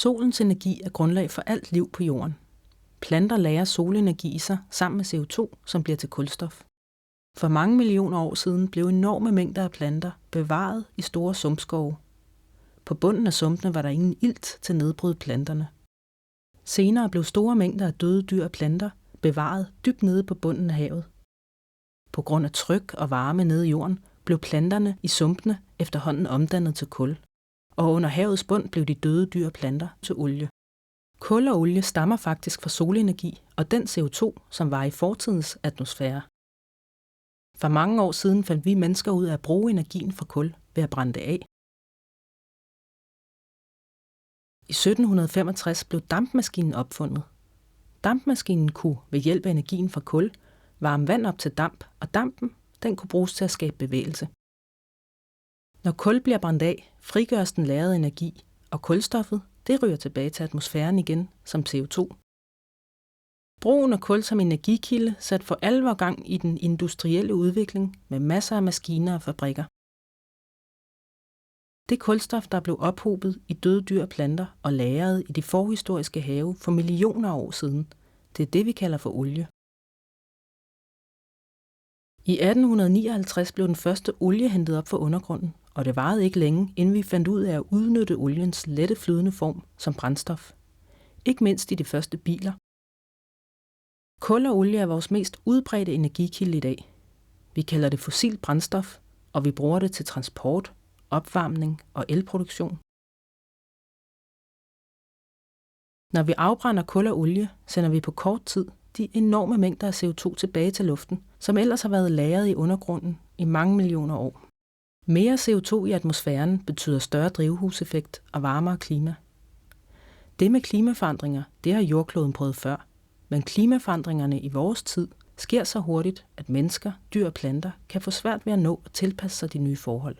Solens energi er grundlag for alt liv på jorden. Planter lagrer solenergi i sig sammen med CO2, som bliver til kulstof. For mange millioner år siden blev enorme mængder af planter bevaret i store sumpskove. På bunden af sumpene var der ingen ilt til at nedbryde planterne. Senere blev store mængder af døde dyr og planter bevaret dybt nede på bunden af havet. På grund af tryk og varme nede i jorden blev planterne i sumpene efterhånden omdannet til kul, og under havets bund blev de døde dyr og planter til olie. Kul og olie stammer faktisk fra solenergi og den CO2, som var i fortidens atmosfære. For mange år siden fandt vi mennesker ud af at bruge energien fra kul ved at brænde det af. I 1765 blev dampmaskinen opfundet. Dampmaskinen kunne ved hjælp af energien fra kul varme vand op til damp, og dampen den kunne bruges til at skabe bevægelse. Når kul bliver brændt af, frigøres den lagrede energi, og kulstoffet det ryger tilbage til atmosfæren igen som CO2. Brugen af kul som energikilde satte for alvor gang i den industrielle udvikling med masser af maskiner og fabrikker. Det kulstof, der blev ophobet i døde dyr og planter og lagret i de forhistoriske have for millioner af år siden, det er det, vi kalder for olie. I 1859 blev den første olie hentet op fra undergrunden, og det varede ikke længe, inden vi fandt ud af at udnytte oliens lette flydende form som brændstof. Ikke mindst i de første biler. Kul og olie er vores mest udbredte energikilde i dag. Vi kalder det fossilt brændstof, og vi bruger det til transport, opvarmning og elproduktion. Når vi afbrænder kul og olie, sender vi på kort tid de enorme mængder af CO2 tilbage til luften, som ellers har været lagret i undergrunden i mange millioner år. Mere CO2 i atmosfæren betyder større drivhuseffekt og varmere klima. Det med klimaforandringer, det har jordkloden prøvet før, men klimaforandringerne i vores tid sker så hurtigt, at mennesker, dyr og planter kan få svært ved at nå at tilpasse sig de nye forhold.